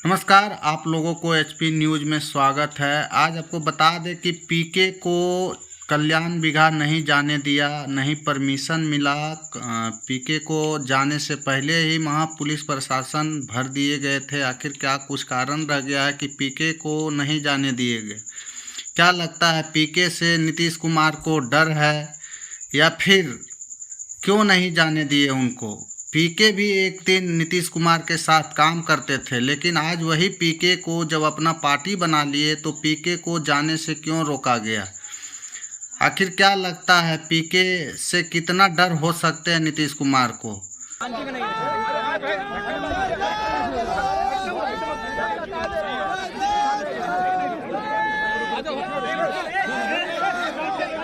नमस्कार, आप लोगों को एचपी न्यूज़ में स्वागत है। आज आपको बता दें कि पीके को कल्याण बिगहा नहीं जाने दिया, नहीं परमिशन मिला। पीके को जाने से पहले ही वहाँ पुलिस प्रशासन भर दिए गए थे। आखिर क्या कुछ कारण रह गया है कि पीके को नहीं जाने दिए गए? क्या लगता है, पीके से नीतीश कुमार को डर है या फिर क्यों नहीं जाने दिए उनको? पीके भी एक दिन नीतीश कुमार के साथ काम करते थे, लेकिन आज वही पीके को जब अपना पार्टी बना लिए तो पीके को जाने से क्यों रोका गया? आखिर क्या लगता है, पीके से कितना डर हो सकते हैं नीतीश कुमार को?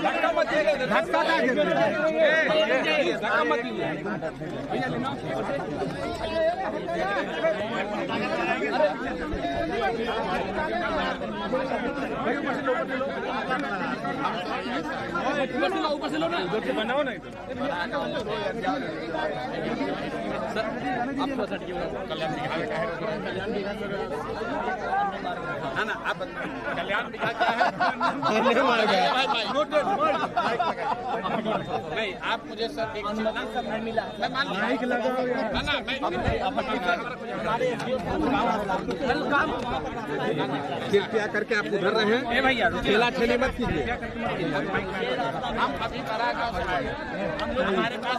धक्का मत ऊपर से लो ना, उधर से बनाओ ना। सर आप थोड़ा सा कल्याण बिगहा है ना, आप कल्याण बिगहा क्या है? नहीं, आप मुझे सर एक नहीं मिला, मैं मान ना कृपया करके आप उधर रहे हैं। भैया ठेला ठेले मत कीजिए। हम अभी परागांव से आए, हमारे पास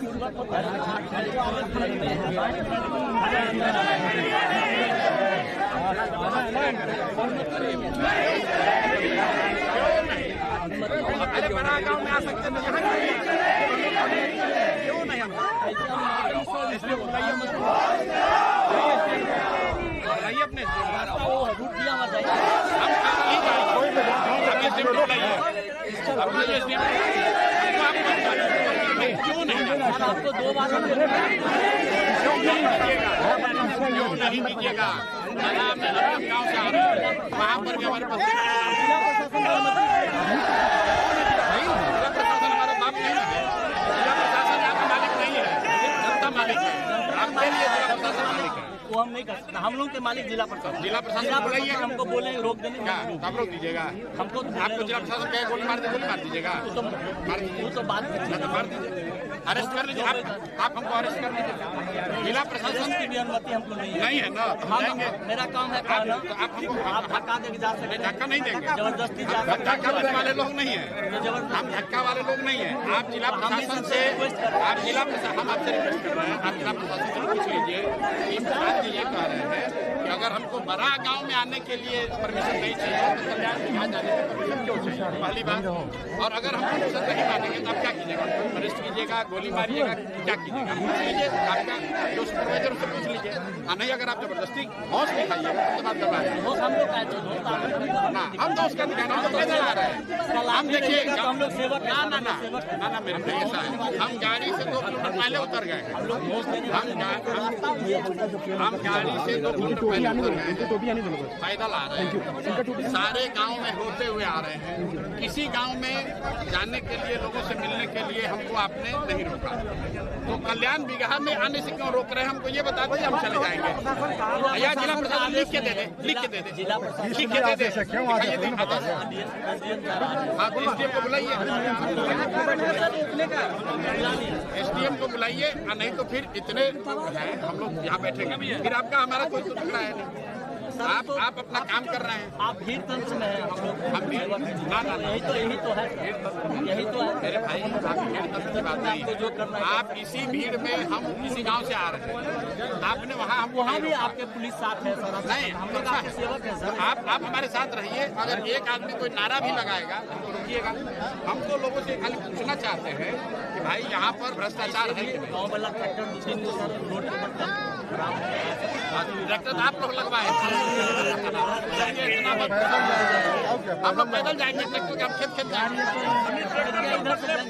अरे परागांव में आ सकते हैं, क्यों नहीं? हम इसलिए बुलाइए अपने रूट दिया मत जाइए, क्यों नहीं? आपको दो बार क्यों नहीं दीजिएगा? मैं अपने गाँव से आ रहा हूँ, वहाँ पर भी हमारे पास हमारा बाप नहीं है, जिला प्रशासन आपका मालिक नहीं है, जनता मालिक है। आपके लिए जिला प्रशासन मालिक है, वो हम नहीं कर सकते। हम लोग के मालिक जिला प्रशासन बुलाइए, हमको बोले रोक देने का, आप रोक दीजिएगा। हमको आपको जिला प्रशासन कहे गोली मार दीजिएगा, वो तो बात मार दीजिए, अरेस्ट कर लीजिए। आप हमको अरेस्ट कर लीजिए। जिला प्रशासन की भी अनुमति हमको नहीं है ना, हम जाएंगे। मेरा काम है, तो आप हमको धक्का देके जा सकते हैं? धक्का नहीं देंगे, जबरदस्ती जा सकते। धक्का देने वाले लोग नहीं है, हम धक्का वाले लोग नहीं है। आप जिला प्रशासन से, आप जिला प्रशासन, हम आपसे रिक्वेस्ट कर रहे हैं, आप जिला प्रशासन से पूछ लीजिए। ये कह रहे हैं कि अगर हमको बड़ा गांव में आने के लिए परमिशन नहीं चाहिए तो कल्याण बिगहा जाने की परमिशन क्यों चाहिए? पहली बात। और अगर हम परमिशन नहीं मानेंगे तो आप क्या कीजिएगा? अरेस्ट कीजिएगा, गोली मारिएगा, क्या कीजिएगा? पूछ लीजिए, आपका जो सुपरवाइजर उससे पूछ लीजिए। नहीं, अगर आप जबरदस्ती होश दिखाइएगा तो बात करवा रहे हैं। हम तो उसका दिखाना, हम तो पैदल आ रहे हैं। हम देखिए, हम लोग सेवक ना मेरे भाई, ऐसा है, हम गाड़ी से 2 किलोमीटर पहले उतर गए। हम गाड़ी से 2 किलोमीटर पहले उतर गए, पैदल आ रहे हैं। सारे गांव में होते हुए आ रहे हैं। किसी गांव में जाने के लिए, लोगों से मिलने के लिए हमको आपने नहीं रोका, तो कल्याण बिगहा में आने से क्यों रोक रहे हैं? हमको ये बता दीजिए, हम चले जाएंगे। या जिला प्रशासन लिख के दे दे, जिला प्रशासन लिख के दे दे। हाँ, तो एसडीएम को बुलाइए, एसडीएम को बुलाइए, नहीं तो फिर इतने हैं हम लोग यहाँ बैठेंगे, फिर आपका हमारा कोई तो टुकड़ा है नहीं। आप अपना काम कर रहे हैं, आप भीड़ तंत्र में हैं, हम भीड़ ना यही तो है मेरे भाई। आप भीड़ तंत्र की बात नहीं है, आप इसी भीड़ में, हम इसी गांव से आ रहे हैं, आपने वहाँ भी आपके पुलिस साथ है सर? नहीं, हम लोग आपके सेवक हैं सर। आप हमारे साथ रहिए। अगर एक आदमी कोई नारा भी लगाएगा हमको रोकिएगा। हम तो लोगों से खाली पूछना चाहते हैं कि भाई यहाँ पर भ्रष्टाचार है कि नहीं? ट्रैक्टर आप लोग लगवाए, हम लोग पैदल जाएंगे, ट्रैक्टर के हम खेत जाएंगे।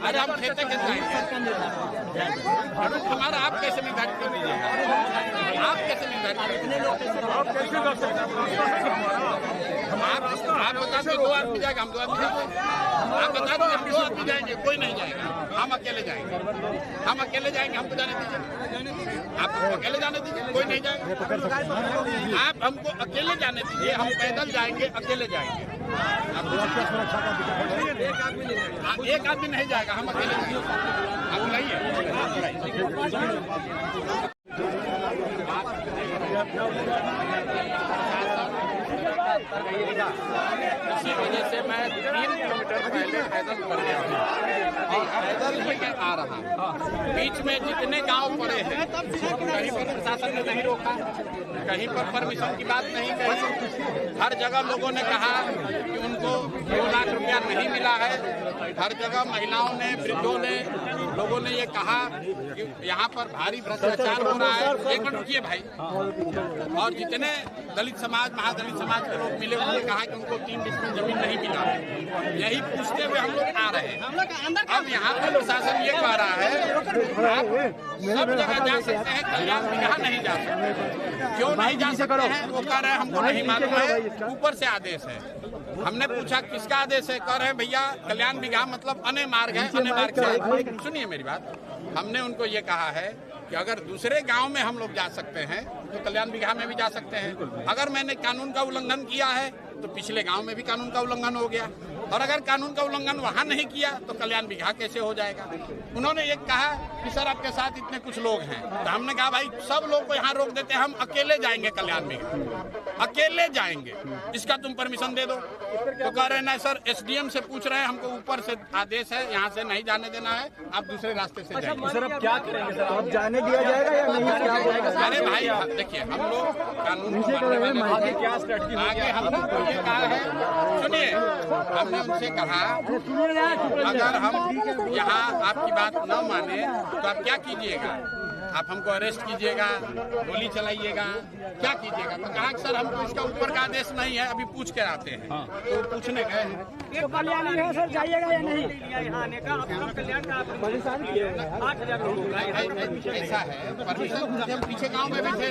अरे हम खेते जाएंगे, हमारा आप कैसे निर्धारित कर दीजिएगा? आप कैसे निर्धारित कर सकते हैं? आप बता दीजिए 2 आदमी जाएगा, हम 2 आदमी जाएंगे। आप बता दीजिए हम 2 आदमी जाएंगे, कोई नहीं जाएगा, हम अकेले जाएंगे, हम अकेले जाएंगे, हमको जाने दीजिए, आप अकेले जाने दीजिए, कोई नहीं जाएगा। आप हमको अकेले जाने दीजिए, हम पैदल जाएंगे, अकेले जाएंगे। एक आदमी नहीं जाएगा, हम अकेले जाएंगे। आप बुलाइए। इसी वजह से मैं 3 किलोमीटर पहले पैदल पड़ गया हूँ, पैदल ही मैं आ रहा हूँ। बीच में जितने गांव पड़े हैं, कहीं पर प्रशासन ने नहीं रोका, कहीं पर परमिशन की बात नहीं कही। हर जगह लोगों ने कहा कि उनको 2 लाख रुपया नहीं मिला है। हर जगह महिलाओं ने, वृद्धों ने, लोगों ने ये कहा कि यहाँ पर भारी भ्रष्टाचार हो रहा है। एक मिनट रुकिए भाई। और जितने दलित समाज, महादलित समाज के लोग मिले, उन्होंने कहा कि उनको 3 डिसमिल जमीन नहीं मिला है। यही पूछते हुए हम लोग आ रहे हैं। अब यहाँ पर प्रशासन ये कह रहा है आप सब जगह जा सकते हैं, कल्याण बिगहा नहीं जा सकते। क्यों नहीं जा सकते हैं? वो कह रहे हैं हमको नहीं मालूम है, ऊपर से आदेश है। हमने पूछा किसका आदेश है? कह रहे हैं भैया कल्याण बिगहा मतलब अन्य मार्ग है, अन्य मार्ग से। सुनिए मेरी बात, हमने उनको ये कहा है कि अगर दूसरे गांव में हम लोग जा सकते हैं तो कल्याण बिगहा में भी जा सकते हैं। अगर मैंने कानून का उल्लंघन किया है तो पिछले गांव में भी कानून का उल्लंघन हो गया, और अगर कानून का उल्लंघन वहां नहीं किया तो कल्याण बिगहा कैसे हो जाएगा? उन्होंने ये कहा कि सर आपके साथ इतने कुछ लोग हैं, तो हमने कहा भाई सब लोग को यहाँ रोक देते हैं, हम अकेले जाएंगे कल्याण बिगहा, अकेले जाएंगे, इसका तुम परमिशन दे दो। तो कह रहे ना सर एसडीएम से पूछ रहे हैं, हमको ऊपर से आदेश है, यहाँ से नहीं जाने देना है, आप दूसरे रास्ते से जाइए। सर अब क्या करेंगे सर, अब जाने दिया जाएगा या नहीं? अरे भाई देखिए हम लोग कानून को आगे क्या स्ट्रेटजी आगे हम लोग को ये कहा है, सुनिए हमने उनसे कहा अगर हम यहाँ आपकी बात न माने तो आप क्या कीजिएगा? आप हमको अरेस्ट कीजिएगा, गोली चलाइएगा, क्या कीजिएगा? तो कहा कि सर हमको इसका ऊपर का आदेश नहीं है, अभी पूछ कर आते हैं। तो पूछने गए हैं, कल्याणी है सर, जाइएगा या नहीं? यहाँ आने का कल्याण का 8,000 लोग ऐसा है परमिशन। हम पीछे गांव में भी थे,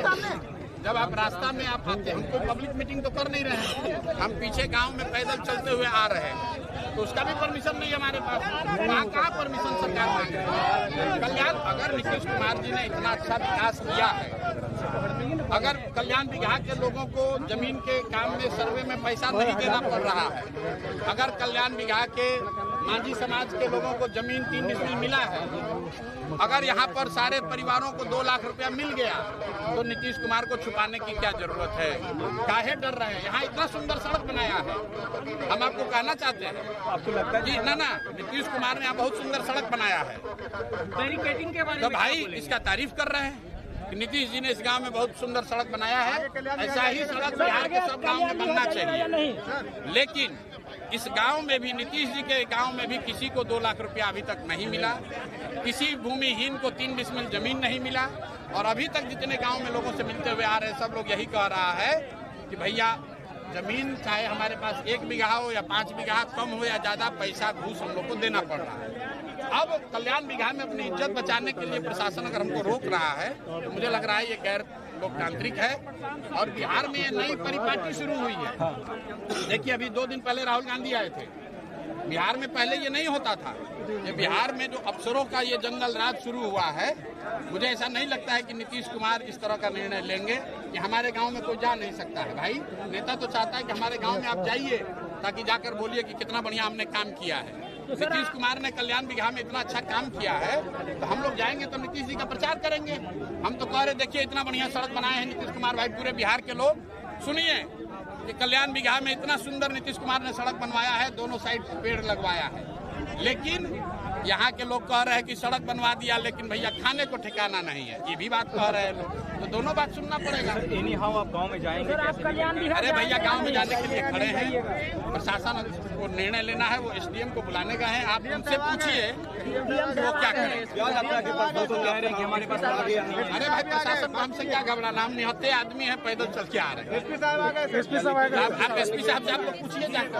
जब आप रास्ता में आप आते, हमको पब्लिक मीटिंग तो कर नहीं रहे हैं, हम पीछे गांव में पैदल चलते हुए आ रहे हैं, तो उसका भी परमिशन नहीं है हमारे पास। वहाँ कहाँ परमिशन सरकार मांग रही है? कल्याण अगर नीतीश कुमार जी ने इतना अच्छा विकास किया है, अगर कल्याण बिगहा के लोगों को जमीन के काम में सर्वे में पैसा नहीं देना पड़ रहा है, अगर कल्याण बिगहा के मांझी समाज के लोगों को जमीन 3 डिसमिल मिला है, अगर यहाँ पर सारे परिवारों को 2 लाख रुपया मिल गया, तो नीतीश कुमार को छुपाने की क्या जरूरत है? काहे डर रहे हैं? यहाँ इतना सुंदर सड़क बनाया है, हम आपको कहना चाहते हैं आपको लगता है जी ना नीतीश कुमार ने यहाँ बहुत सुंदर सड़क बनाया है, बैरिकेडिंग के बारे तो में भाई इसका तारीफ कर रहे हैं कि नीतीश जी ने इस गांव में बहुत सुंदर सड़क बनाया है। ऐसा ही सड़क बिहार के सब गांव में बनना चाहिए। लेकिन इस गांव में भी, नीतीश जी के गांव में भी किसी को 2 लाख रुपया अभी तक नहीं मिला, किसी भूमिहीन को 3 डिसमिल जमीन नहीं मिला, और अभी तक जितने गांव में लोगों से मिलते हुए आ रहे हैं सब लोग यही कह रहा है कि भैया जमीन चाहे हमारे पास 1 बीघा हो या 5 बीघा, कम हो या ज्यादा, पैसा घूस हम लोग को देना पड़ रहा है। अब कल्याण बिगहा में अपनी इज्जत बचाने के लिए प्रशासन अगर हमको रोक रहा है तो मुझे लग रहा है ये गैर लोकतांत्रिक है, और बिहार में ये नई परिपाटी शुरू हुई है। देखिए अभी 2 दिन पहले राहुल गांधी आए थे, बिहार में पहले ये नहीं होता था। ये बिहार में जो अफसरों का ये जंगल राज शुरू हुआ है, मुझे ऐसा नहीं लगता है कि नीतीश कुमार इस तरह का निर्णय लेंगे कि हमारे गांव में कोई जा नहीं सकता है। भाई नेता तो चाहता है कि हमारे गांव में आप जाइए, ताकि जाकर बोलिए कि कितना बढ़िया हमने काम किया है। नीतीश कुमार ने कल्याण बिगहा में इतना अच्छा काम किया है, तो हम लोग जाएंगे तो नीतीश जी का प्रचार करेंगे। हम तो कह रहे देखिए इतना बढ़िया सड़क बनाए हैं नीतीश कुमार भाई, पूरे बिहार के लोग सुनिए कि कल्याण बिगहा में इतना सुंदर नीतीश कुमार ने सड़क बनवाया है, दोनों साइड पेड़ लगवाया है। लेकिन यहाँ के लोग कह रहे हैं कि सड़क बनवा दिया, लेकिन भैया खाने को ठिकाना नहीं है, ये भी बात कह रहे हैं लोग। तो दोनों बात सुनना पड़ेगा। एनी हाउ आप गाँव में जाएंगे? अरे भैया गांव में जाने के लिए खड़े हैं, प्रशासन को निर्णय लेना है, वो एसडीएम को बुलाने गए हैं। आप उनसे पूछिए वो क्या करें। अरे भाई प्रशासन को हमसे क्या घबराना, हम निहत्ते आदमी हैं, पैदल चल के आ रहे हैं। आप एसपी साहब से आप लोग पूछिए जाकर।